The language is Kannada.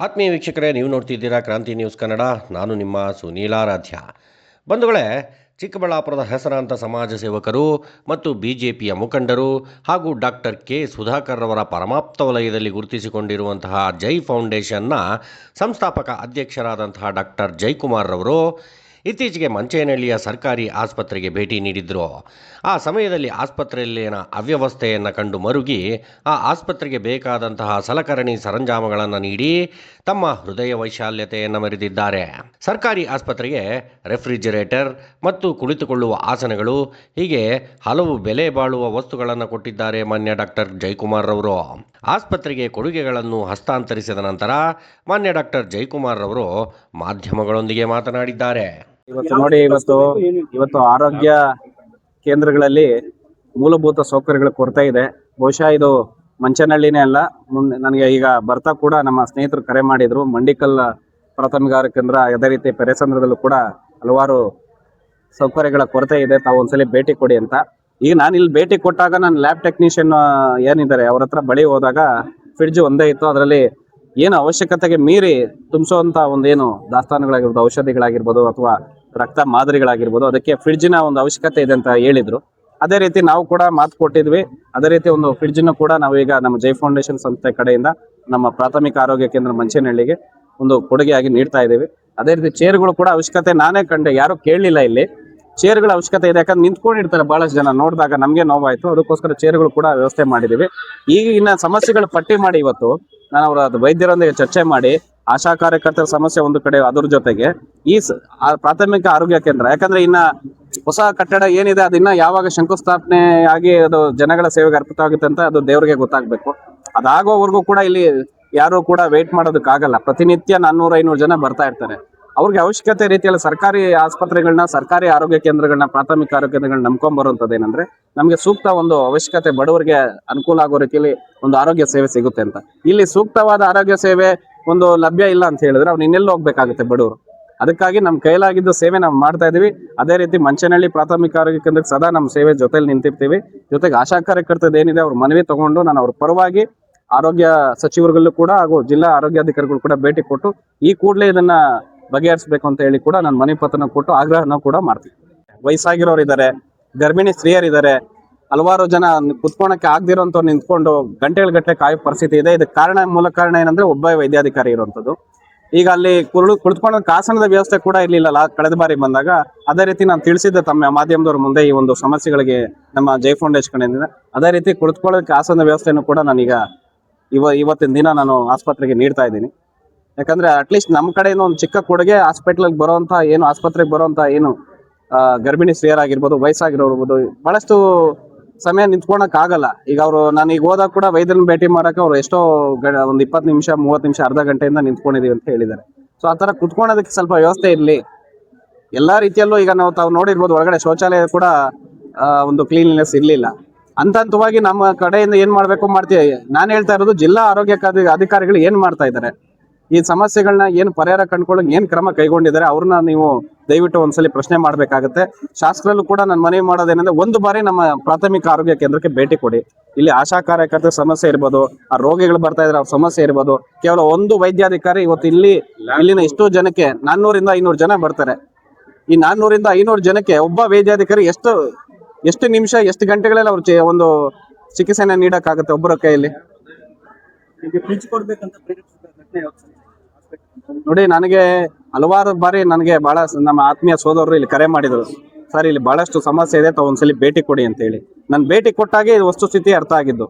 ಆತ್ಮೀಯ ವೀಕ್ಷಕರೇ, ನೀವು ನೋಡ್ತಿದ್ದೀರಾ ಕ್ರಾಂತಿ ನ್ಯೂಸ್ ಕನ್ನಡ. ನಾನು ನಿಮ್ಮ ಸುನೀಲಾರಾಧ್ಯ. ಬಂಧುಗಳೇ, ಚಿಕ್ಕಬಳ್ಳಾಪುರದ ಹೆಸರಾಂತ ಸಮಾಜ ಸೇವಕರು ಮತ್ತು ಬಿಜೆಪಿಯ ಮುಖಂಡರು ಹಾಗೂ ಡಾಕ್ಟರ್ ಕೆ ಸುಧಾಕರ್ ರವರ ಪರಮಾಪ್ತ ವಲಯದಲ್ಲಿ ಗುರುತಿಸಿಕೊಂಡಿರುವಂತಹ ಜೈ ಫೌಂಡೇಶನ್ನ ಸಂಸ್ಥಾಪಕ ಅಧ್ಯಕ್ಷರಾದಂತಹ ಡಾಕ್ಟರ್ ಜಯಕುಮಾರ್ ರವರು ಇತ್ತೀಚೆಗೆ ಮಂಚೇನಹಳ್ಳಿಯ ಸರ್ಕಾರಿ ಆಸ್ಪತ್ರೆಗೆ ಭೇಟಿ ನೀಡಿದ್ದರು. ಆ ಸಮಯದಲ್ಲಿ ಆಸ್ಪತ್ರೆಯಲ್ಲಿನ ಅವ್ಯವಸ್ಥೆಯನ್ನು ಕಂಡು ಮರುಗಿ ಆ ಆಸ್ಪತ್ರೆಗೆ ಬೇಕಾದಂತಹ ಸಲಕರಣೆ ಸರಂಜಾಮಗಳನ್ನು ನೀಡಿ ತಮ್ಮ ಹೃದಯ ವೈಶಾಲ್ಯತೆಯನ್ನು ಮೆರೆದಿದ್ದಾರೆ. ಸರ್ಕಾರಿ ಆಸ್ಪತ್ರೆಗೆ ರೆಫ್ರಿಜರೇಟರ್ ಮತ್ತು ಕುಳಿತುಕೊಳ್ಳುವ ಆಸನಗಳು ಹೀಗೆ ಹಲವು ಬೆಲೆ ಬಾಳುವ ವಸ್ತುಗಳನ್ನು ಕೊಟ್ಟಿದ್ದಾರೆ ಮಾನ್ಯ ಡಾಕ್ಟರ್ ಜಯಕುಮಾರ್ ರವರು. ಆಸ್ಪತ್ರೆಗೆ ಕೊಡುಗೆಗಳನ್ನು ಹಸ್ತಾಂತರಿಸಿದ ನಂತರ ಮಾನ್ಯ ಡಾಕ್ಟರ್ ಜಯಕುಮಾರ್ ರವರು ಮಾಧ್ಯಮಗಳೊಂದಿಗೆ ಮಾತನಾಡಿದ್ದಾರೆ. ಇವತ್ತು ಆರೋಗ್ಯ ಕೇಂದ್ರಗಳಲ್ಲಿ ಮೂಲಭೂತ ಸೌಕರ್ಯಗಳ ಕೊರತೆ ಇದೆ. ಬಹುಶಃ ಇದು ಮಂಚನಹಳ್ಳಿನೇ ಅಲ್ಲ, ಮುಂದೆ ನನಗೆ ಈಗ ಬರ್ತಾ ಕೂಡ ನಮ್ಮ ಸ್ನೇಹಿತರು ಕರೆ ಮಾಡಿದ್ರು. ಮಂಡಿಕಲ್ ಪ್ರಾಥಮಿಕ ಆರೋಗ್ಯ ಕೇಂದ್ರ, ಅದೇ ರೀತಿ ಪೆರೇಸಂದ್ರದಲ್ಲೂ ಕೂಡ ಹಲವಾರು ಸೌಕರ್ಯಗಳ ಕೊರತೆ ಇದೆ, ತಾವು ಒಂದ್ಸಲಿ ಭೇಟಿ ಕೊಡಿ ಅಂತ. ಈಗ ನಾನು ಇಲ್ಲಿ ಭೇಟಿ ಕೊಟ್ಟಾಗ ನನ್ನ ಲ್ಯಾಬ್ ಟೆಕ್ನಿಷಿಯನ್ ಏನಿದ್ದಾರೆ ಅವ್ರ ಹತ್ರ ಬಳಿ ಹೋದಾಗ ಫ್ರಿಡ್ಜ್ ಒಂದೇ ಇತ್ತು. ಅದರಲ್ಲಿ ಏನು ಅವಶ್ಯಕತೆಗೆ ಮೀರಿ ತುಂಬಿಸುವಂತ ಒಂದೇನು ದಾಸ್ತಾನುಗಳಾಗಿರ್ಬೋದು, ಔಷಧಿಗಳಾಗಿರ್ಬೋದು ಅಥವಾ ರಕ್ತ ಮಾದರಿಗಳಾಗಿರ್ಬೋದು, ಅದಕ್ಕೆ ಫ್ರಿಡ್ಜಿನ ಒಂದು ಅವಶ್ಯಕತೆ ಇದೆ ಅಂತ ಹೇಳಿದ್ರು. ಅದೇ ರೀತಿ ನಾವು ಕೂಡ ಮಾತು ಕೊಟ್ಟಿದ್ವಿ. ಅದೇ ರೀತಿ ಒಂದು ಫ್ರಿಡ್ಜನ್ನು ಕೂಡ ನಾವು ಈಗ ನಮ್ಮ ಜೈ ಫೌಂಡೇಶನ್ ಸಂಸ್ಥೆ ಕಡೆಯಿಂದ ನಮ್ಮ ಪ್ರಾಥಮಿಕ ಆರೋಗ್ಯ ಕೇಂದ್ರ ಮಂಚೇನಹಳ್ಳಿಗೆ ಒಂದು ಕೊಡುಗೆಯಾಗಿ ನೀಡ್ತಾ ಇದ್ದೀವಿ. ಅದೇ ರೀತಿ ಚೇರ್ಗಳು ಕೂಡ ಅವಶ್ಯಕತೆ ನಾನೇ ಕಂಡೆ, ಯಾರು ಕೇಳಲಿಲ್ಲ. ಇಲ್ಲಿ ಚೇರ್ಗಳ ಅವಶ್ಯಕತೆ ಇದೆ, ಯಾಕಂದ್ರೆ ನಿಂತ್ಕೊಂಡಿರ್ತಾರೆ ಬಹಳಷ್ಟು ಜನ, ನೋಡಿದಾಗ ನಮಗೆ ನೋವಾಯ್ತು. ಅದಕ್ಕೋಸ್ಕರ ಚೇರ್ಗಳು ಕೂಡ ವ್ಯವಸ್ಥೆ ಮಾಡಿದ್ದೀವಿ. ಈಗಿನ ಸಮಸ್ಯೆಗಳು ಪಟ್ಟಿ ಮಾಡಿ ಇವತ್ತು ನಾನು ಅವರ ವೈದ್ಯರೊಂದಿಗೆ ಚರ್ಚೆ ಮಾಡಿ ಆಶಾ ಕಾರ್ಯಕರ್ತರ ಸಮಸ್ಯೆ ಒಂದು ಕಡೆ, ಅದ್ರ ಜೊತೆಗೆ ಈ ಪ್ರಾಥಮಿಕ ಆರೋಗ್ಯ ಕೇಂದ್ರ, ಯಾಕಂದ್ರೆ ಇನ್ನ ಹೊಸ ಕಟ್ಟಡ ಏನಿದೆ ಅದನ್ನ ಯಾವಾಗ ಶಂಕುಸ್ಥಾಪನೆ ಆಗಿ ಅದು ಜನಗಳ ಸೇವೆಗೆ ಅರ್ಪಿತವಾಗುತ್ತೆ ಅಂತ ಅದು ದೇವರಿಗೆ ಗೊತ್ತಾಗ್ಬೇಕು. ಅದಾಗೋವರೆಗೂ ಕೂಡ ಇಲ್ಲಿ ಯಾರು ಕೂಡ ವೇಟ್ ಮಾಡೋದಕ್ಕಾಗಲ್ಲ. ಪ್ರತಿನಿತ್ಯ 400-500 ಜನ ಬರ್ತಾ ಇರ್ತಾರೆ. ಅವ್ರಿಗೆ ಅವಶ್ಯಕತೆ ರೀತಿಯಲ್ಲಿ ಸರ್ಕಾರಿ ಆಸ್ಪತ್ರೆಗಳನ್ನ, ಸರ್ಕಾರಿ ಆರೋಗ್ಯ ಕೇಂದ್ರಗಳನ್ನ, ಪ್ರಾಥಮಿಕ ಆರೋಗ್ಯ ಕೇಂದ್ರಗಳನ್ನ ನಂಬ್ಕೊಂಡ್ ಬರುವಂತದ್ದು ಏನಂದ್ರೆ ನಮಗೆ ಸೂಕ್ತ ಒಂದು ಅವಶ್ಯಕತೆ, ಬಡವರಿಗೆ ಅನುಕೂಲ ಆಗೋ ರೀತಿಯಲ್ಲಿ ಒಂದು ಆರೋಗ್ಯ ಸೇವೆ ಸಿಗುತ್ತೆ ಅಂತ. ಇಲ್ಲಿ ಸೂಕ್ತವಾದ ಆರೋಗ್ಯ ಸೇವೆ ಒಂದು ಲಭ್ಯ ಇಲ್ಲ ಅಂತ ಹೇಳಿದ್ರೆ ಅವ್ನು ಇನ್ನೆಲ್ಲಿ ಹೋಗ್ಬೇಕಾಗುತ್ತೆ ಬಡವರು. ಅದಕ್ಕಾಗಿ ನಮ್ಮ ಕೈಲಾಗಿದ್ದ ಸೇವೆ ನಾವು ಮಾಡ್ತಾ ಇದೀವಿ. ಅದೇ ರೀತಿ ಮಂಚನಹಳ್ಳಿ ಪ್ರಾಥಮಿಕ ಆರೋಗ್ಯ ಕೇಂದ್ರಕ್ಕೆ ಸದಾ ನಮ್ಮ ಸೇವೆ ಜೊತೆಲಿ ನಿಂತಿರ್ತೀವಿ. ಜೊತೆಗೆ ಆಶಾ ಕಾರ್ಯಕರ್ತದ ಏನಿದೆ ಅವ್ರ ಮನವಿ ತಗೊಂಡು ನಾನು ಅವ್ರ ಪರವಾಗಿ ಆರೋಗ್ಯ ಸಚಿವರುಗಳು ಕೂಡ ಹಾಗೂ ಜಿಲ್ಲಾ ಆರೋಗ್ಯಾಧಿಕಾರಿಗಳು ಕೂಡ ಭೇಟಿ ಕೊಟ್ಟು ಈ ಕೂಡಲೇ ಇದನ್ನ ಬಗೆಹರಿಸಬೇಕು ಅಂತ ಹೇಳಿ ಕೂಡ ನಾನು ಮನವಿ ಪತ್ರನ ಕೊಟ್ಟು ಆಗ್ರಹನ ಕೂಡ ಮಾಡ್ತೀವಿ. ವಯಸ್ಸಾಗಿರೋರು ಇದ್ದಾರೆ, ಗರ್ಭಿಣಿ ಸ್ತ್ರೀಯರಿದ್ದಾರೆ, ಹಲವಾರು ಜನ ಕುತ್ಕೊಳಕ್ಕೆ ಆಗದಿರೋಂಥವ್ರು ನಿಂತ್ಕೊಂಡು ಗಂಟೆಗಟ್ಟಲೆ ಕಾಯೋ ಪರಿಸ್ಥಿತಿ ಇದೆ. ಇದಕ್ಕೆ ಮೂಲ ಕಾರಣ ಏನಂದ್ರೆ ಒಬ್ಬ ವೈದ್ಯಾಧಿಕಾರಿ ಇರುವಂಥದ್ದು. ಈಗ ಅಲ್ಲಿ ಕುಳಿತುಕೊಳ್ಳೋಕೆ ಆಸನದ ವ್ಯವಸ್ಥೆ ಕೂಡ ಇರ್ಲಿಲ್ಲ ಕಳೆದ ಬಾರಿ ಬಂದಾಗ. ಅದೇ ರೀತಿ ನಾನು ತಿಳಿಸಿದ್ದೆ ತಮ್ಮ ಮಾಧ್ಯಮದವ್ರ ಮುಂದೆ ಈ ಒಂದು ಸಮಸ್ಯೆಗಳಿಗೆ ನಮ್ಮ ಜೈ ಫೌಂಡೇಶನ್ ಕಡೆಯಿಂದ. ಅದೇ ರೀತಿ ಕುಳಿತುಕೊಳ್ಳೋಕೆ ಆಸನದ ವ್ಯವಸ್ಥೆಯನ್ನು ಕೂಡ ನಾನೀಗ ಇವತ್ತಿನ ದಿನ ನಾನು ಆಸ್ಪತ್ರೆಗೆ ನೀಡ್ತಾ ಇದ್ದೀನಿ. ಯಾಕಂದ್ರೆ ಅಟ್ಲೀಸ್ಟ್ ನಮ್ಮ ಕಡೆಯಿಂದ ಒಂದು ಚಿಕ್ಕ ಕೊಡುಗೆ ಹಾಸ್ಪಿಟ್ಲಿಗೆ ಬರುವಂತ ಏನು, ಆಸ್ಪತ್ರೆಗೆ ಬರುವಂತ ಏನು ಗರ್ಭಿಣಿ ಸ್ತ್ರೀಯರಾಗಿರ್ಬೋದು, ವಯಸ್ಸಾಗಿರೋರ್ಬೋದು, ಬಹಳಷ್ಟು ಸಮಯ ನಿಂತ್ಕೊಳಕ್ ಆಗಲ್ಲ. ಈಗ ನಾನು ಈಗ ಹೋದಾಗ ಕೂಡ ವೈದ್ಯರನ್ನ ಭೇಟಿ ಮಾಡಕ್ಕೆ ಅವ್ರು ಎಷ್ಟೋ ಒಂದು 20 ನಿಮಿಷ 30 ನಿಮಿಷ ಅರ್ಧ ಗಂಟೆಯಿಂದ ನಿಂತ್ಕೊಂಡಿದೀವಿ ಅಂತ ಹೇಳಿದ್ದಾರೆ. ಸೊ ಆ ತರ ಕುತ್ಕೊಳ್ಳೋದಕ್ಕೆ ಸ್ವಲ್ಪ ವ್ಯವಸ್ಥೆ ಇರಲಿ ಎಲ್ಲಾ ರೀತಿಯಲ್ಲೂ. ಈಗ ತಾವು ನೋಡಿರ್ಬೋದು, ಒಳಗಡೆ ಶೌಚಾಲಯ ಕೂಡ ಒಂದು ಕ್ಲೀನ್ನೆಸ್ ಇರ್ಲಿಲ್ಲ. ಹಂತವಾಗಿ ನಮ್ಮ ಕಡೆಯಿಂದ ಏನ್ ಮಾಡ್ಬೇಕು ಮಾಡ್ತೀವಿ. ನಾನು ಹೇಳ್ತಾ ಇರೋದು ಜಿಲ್ಲಾ ಆರೋಗ್ಯ ಅಧಿಕಾರಿಗಳು ಏನ್ ಮಾಡ್ತಾ ಇದ್ದಾರೆ, ಈ ಸಮಸ್ಯೆಗಳನ್ನ ಏನು ಪರಿಹಾರ ಕಂಡುಕೊಳ್ಳೋಕೆ ಏನ್ ಕ್ರಮ ಕೈಗೊಂಡಿದ್ದಾರೆ ಅವ್ರನ್ನ ನೀವು ದಯವಿಟ್ಟು ಒಂದ್ಸಲಿ ಪ್ರಶ್ನೆ ಮಾಡ್ಬೇಕಾಗತ್ತೆ. ಶಾಸಕರಲ್ಲೂ ಕೂಡ ನಾನು ಮನವಿ ಮಾಡೋದೇನಂದ್ರೆ ಒಂದು ಬಾರಿ ನಮ್ಮ ಪ್ರಾಥಮಿಕ ಆರೋಗ್ಯ ಕೇಂದ್ರಕ್ಕೆ ಭೇಟಿ ಕೊಡಿ. ಇಲ್ಲಿ ಆಶಾ ಕಾರ್ಯಕರ್ತರ ಸಮಸ್ಯೆ ಇರ್ಬೋದು, ಆ ರೋಗಿಗಳು ಬರ್ತಾ ಇದ್ರೆ ಅವ್ರ ಸಮಸ್ಯೆ ಇರ್ಬೋದು. ಕೇವಲ ಒಂದು ವೈದ್ಯಾಧಿಕಾರಿ ಇವತ್ತು ಇಲ್ಲಿನ ಎಷ್ಟೋ ಜನಕ್ಕೆ 400-500 ಜನ ಬರ್ತಾರೆ. ಈ 400-500 ಜನಕ್ಕೆ ಒಬ್ಬ ವೈದ್ಯಾಧಿಕಾರಿ ಎಷ್ಟು ನಿಮಿಷ, ಎಷ್ಟು ಗಂಟೆಗಳಲ್ಲಿ ಅವ್ರು ಒಂದು ಚಿಕಿತ್ಸೆನ ನೀಡಕ್ಕಾಗತ್ತೆ ಒಬ್ಬರ ಕೈಯಲ್ಲಿ? ನೋಡಿ, ನನಗೆ ಹಲವಾರು ಬಾರಿ ಬಹಳ ನಮ್ಮ ಆತ್ಮೀಯ ಸೋದರರು ಇಲ್ಲಿ ಕರೆ ಮಾಡಿದ್ರು, ಸರ್ ಇಲ್ಲಿ ಬಹಳಷ್ಟು ಸಮಸ್ಯೆ ಇದೆ, ತಾವು ಒಂದ್ಸಲಿ ಭೇಟಿ ಕೊಡಿ ಅಂತ ಹೇಳಿ. ನಾನು ಭೇಟಿ ಕೊಟ್ಟಾಗೆ ವಸ್ತುಸ್ಥಿತಿ ಅರ್ಥ ಆಗಿದ್ದು.